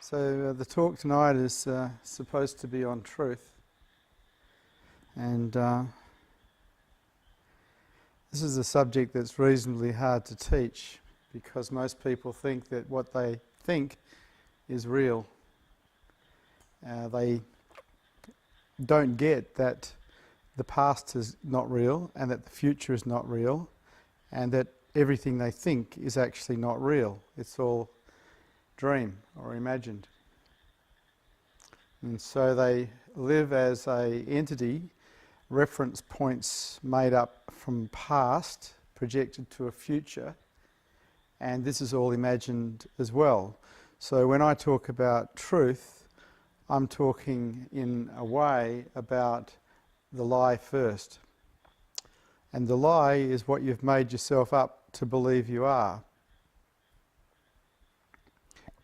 So the talk tonight is supposed to be on truth, and this is a subject that's reasonably hard to teach because most people think that what they think is real. They don't get that the past is not real and that the future is not real and that everything they think is actually not real. It's all dream or imagined. And so they live as a entity, reference points made up from past, projected to a future, and this is all imagined as well. So when I talk about truth, I'm talking in a way about the lie first. And the lie is what you've made yourself up to believe you are.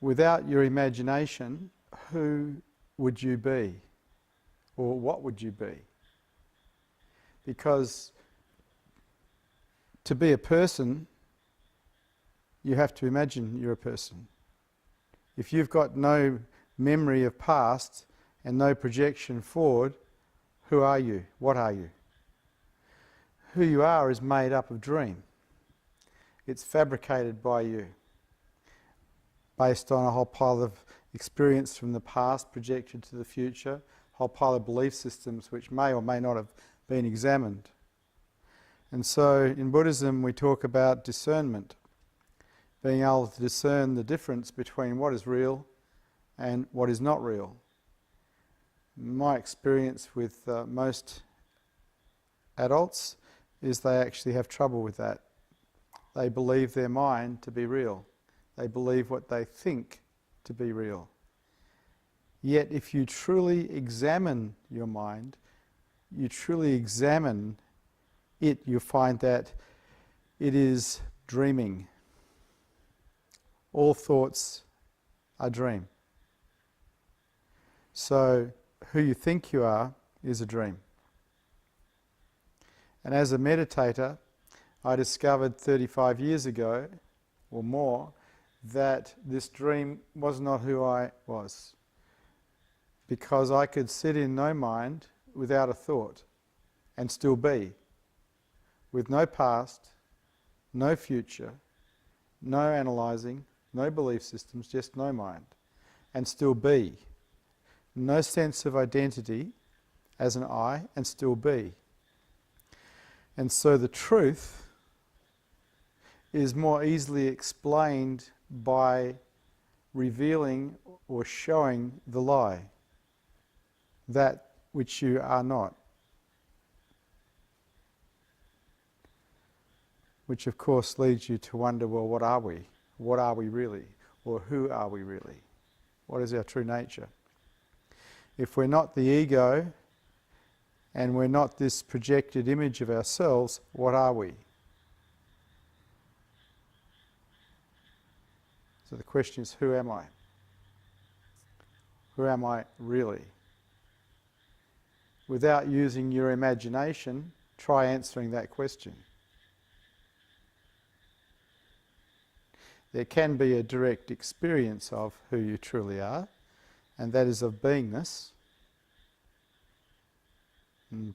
Without your imagination, who would you be? Or what would you be? Because to be a person, you have to imagine you're a person. If you've got no memory of past and no projection forward, who are you? What are you? Who you are is made up of dream. It's fabricated by you, based on a whole pile of experience from the past projected to the future, a whole pile of belief systems which may or may not have been examined. And so in Buddhism we talk about discernment, being able to discern the difference between what is real and what is not real. My experience with most adults is they actually have trouble with that. They believe their mind to be real. They believe what they think to be real. Yet if you truly examine your mind, you truly examine it, you find that it is dreaming. All thoughts are dream. So who you think you are is a dream. And as a meditator, I discovered 35 years ago or more that this dream was not who I was, because I could sit in no mind without a thought and still be, with no past, no future, no analysing, no belief systems, just no mind, and still be. No sense of identity as an I, and still be. And so the truth is more easily explained by revealing or showing the lie, that which you are not. Which of course leads you to wonder, well, what are we? What are we really? Or who are we really? What is our true nature? If we're not the ego and we're not this projected image of ourselves, what are we? So the question is, who am I? Who am I really? Without using your imagination, try answering that question. There can be a direct experience of who you truly are, and that is of beingness. And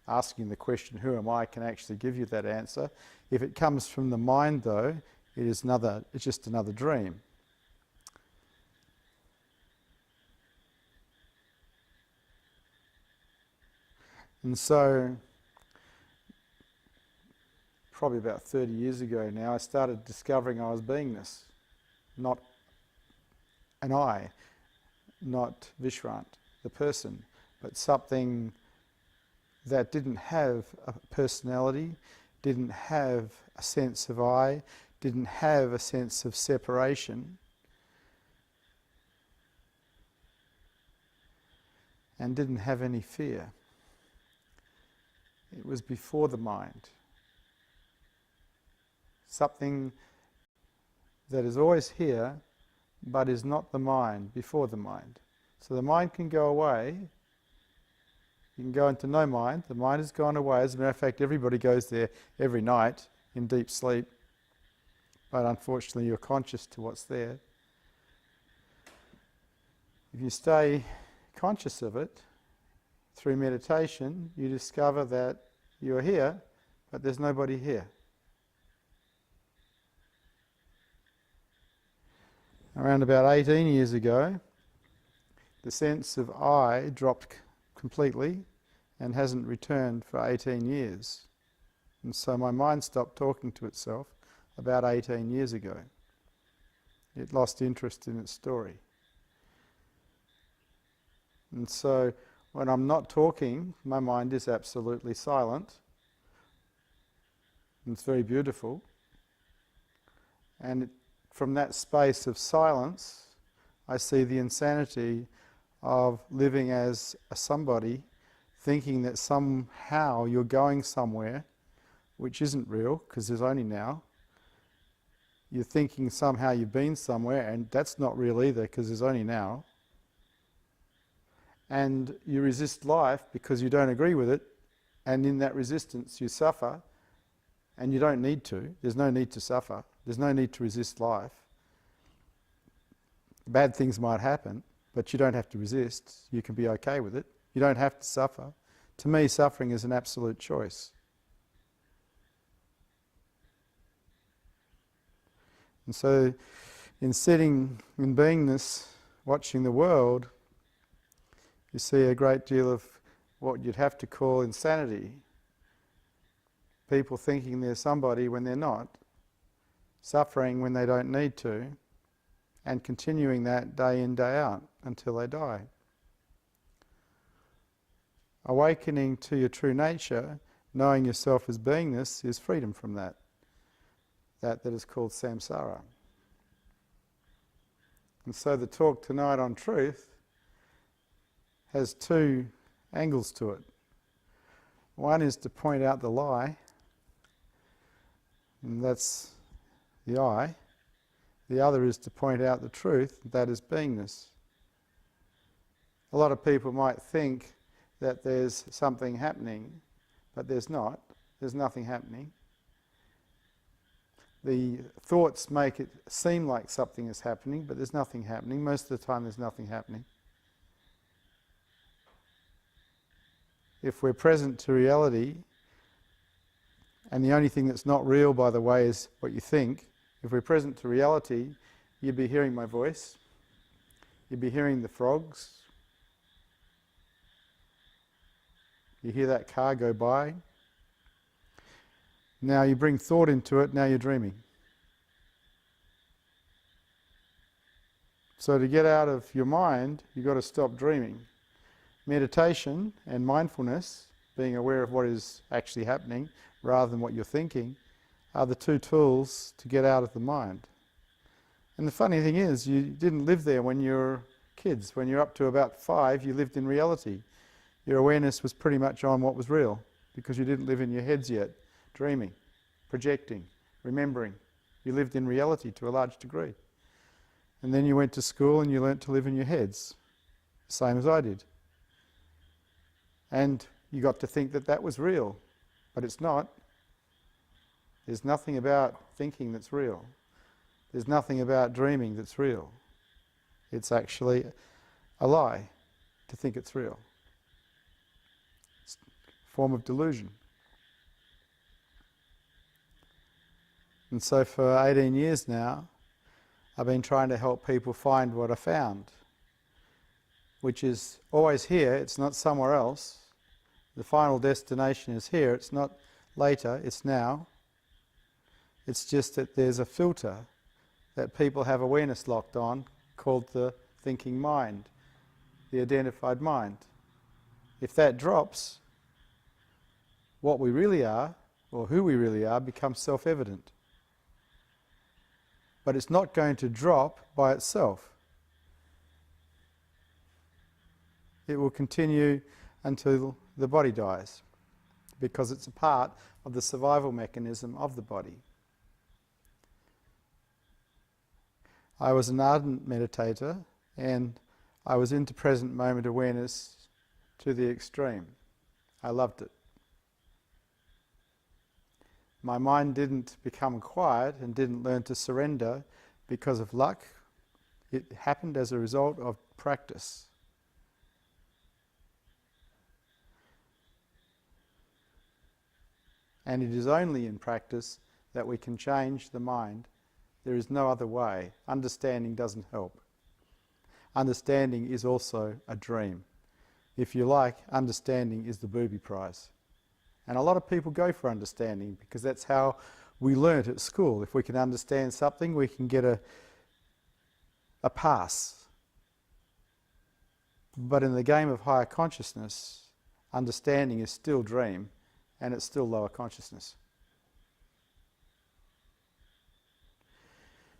asking the question, who am I, can actually give you that answer. If it comes from the mind, though, it's just another dream. And so, probably about 30 years ago now, I started discovering I was beingness, not an I, not Vishrant, the person, but something that didn't have a personality, didn't have a sense of I, didn't have a sense of separation, and didn't have any fear. It was before the mind. Something that is always here, but is not the mind, before the mind. So the mind can go away. You can go into no mind. The mind has gone away. As a matter of fact, everybody goes there every night in deep sleep. But unfortunately, you're conscious to what's there. If you stay conscious of it through meditation, you discover that you're here, but there's nobody here. Around about 18 years ago, the sense of I dropped completely and hasn't returned for 18 years. And so my mind stopped talking to itself about 18 years ago. It lost interest in its story. And so when I'm not talking, my mind is absolutely silent. And it's very beautiful. And from that space of silence, I see the insanity of living as a somebody, thinking that somehow you're going somewhere which isn't real, because there's only now. You're thinking somehow you've been somewhere, and that's not real either, because there's only now. And you resist life because you don't agree with it, and in that resistance you suffer, and you don't need to. There's no need to suffer. There's no need to resist life. Bad things might happen, but you don't have to resist. You can be okay with it. You don't have to suffer. To me, suffering is an absolute choice. And so, in sitting in beingness, watching the world, you see a great deal of what you'd have to call insanity. People thinking they're somebody when they're not, suffering when they don't need to, and continuing that day in, day out until they die. Awakening to your true nature, knowing yourself as beingness, is freedom from that. That is called samsara. And so the talk tonight on truth has two angles to it. One is to point out the lie, and that's the I. The other is to point out the truth, that is beingness. A lot of people might think that there's something happening, but there's not. There's nothing happening. The thoughts make it seem like something is happening, but there's nothing happening. Most of the time there's nothing happening. If we're present to reality, and the only thing that's not real, by the way, is what you think, if we're present to reality, you'd be hearing my voice, you'd be hearing the frogs, you hear that car go by. Now you bring thought into it, now you're dreaming. So to get out of your mind, you've got to stop dreaming. Meditation and mindfulness, being aware of what is actually happening rather than what you're thinking, are the two tools to get out of the mind. And the funny thing is, you didn't live there when you were kids. When you're up to about 5, you lived in reality. Your awareness was pretty much on what was real, because you didn't live in your heads yet, dreaming, projecting, remembering. You lived in reality to a large degree. And then you went to school and you learnt to live in your heads, same as I did. And you got to think that that was real, but it's not. There's nothing about thinking that's real. There's nothing about dreaming that's real. It's actually a lie to think it's real. It's a form of delusion. And so for 18 years now, I've been trying to help people find what I found, which is always here, it's not somewhere else. The final destination is here, it's not later, it's now. It's just that there's a filter that people have awareness locked on called the thinking mind, the identified mind. If that drops, what we really are, or who we really are, becomes self-evident. But it's not going to drop by itself. It will continue until the body dies, because it's a part of the survival mechanism of the body. I was an ardent meditator, and I was into present moment awareness to the extreme. I loved it. My mind didn't become quiet and didn't learn to surrender because of luck. It happened as a result of practice. And it is only in practice that we can change the mind. There is no other way. Understanding doesn't help. Understanding is also a dream. If you like, understanding is the booby prize. And a lot of people go for understanding because that's how we learnt at school. If we can understand something, we can get a pass. But in the game of higher consciousness, understanding is still dream, and it's still lower consciousness.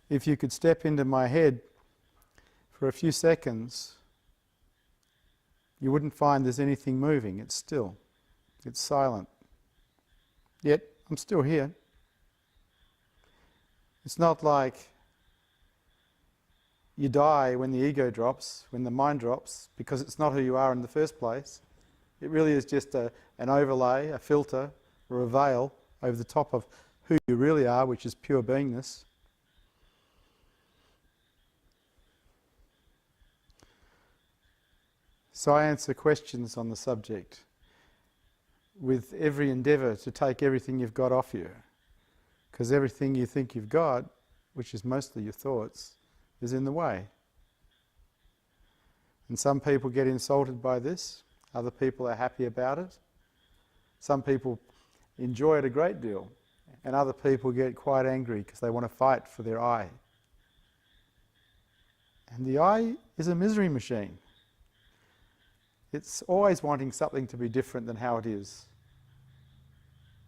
If you could step into my head for a few seconds, you wouldn't find there's anything moving. It's still. It's silent. Yet, I'm still here. It's not like you die when the ego drops, when the mind drops, because it's not who you are in the first place. It really is just an overlay, a filter, or a veil over the top of who you really are, which is pure beingness. So I answer questions on the subject with every endeavour to take everything you've got off you. Because everything you think you've got, which is mostly your thoughts, is in the way. And some people get insulted by this, other people are happy about it. Some people enjoy it a great deal, and other people get quite angry because they want to fight for their I. And the I is a misery machine. It's always wanting something to be different than how it is.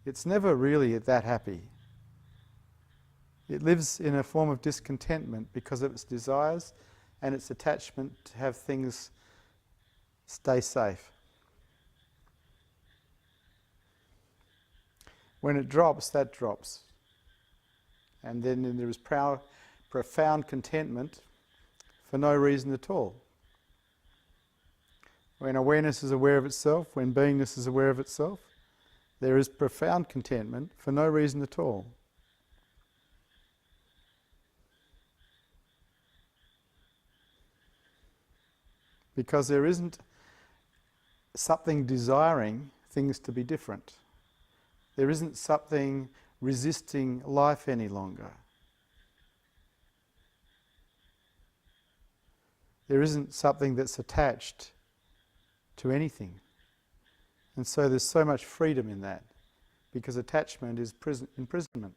It's never really that happy. It lives in a form of discontentment because of its desires and its attachment to have things stay safe. When it drops, that drops. And then there is profound contentment for no reason at all. When awareness is aware of itself, when beingness is aware of itself, there is profound contentment for no reason at all. Because there isn't something desiring things to be different. There isn't something resisting life any longer. There isn't something that's attached to anything. And so there's so much freedom in that, because attachment is imprisonment.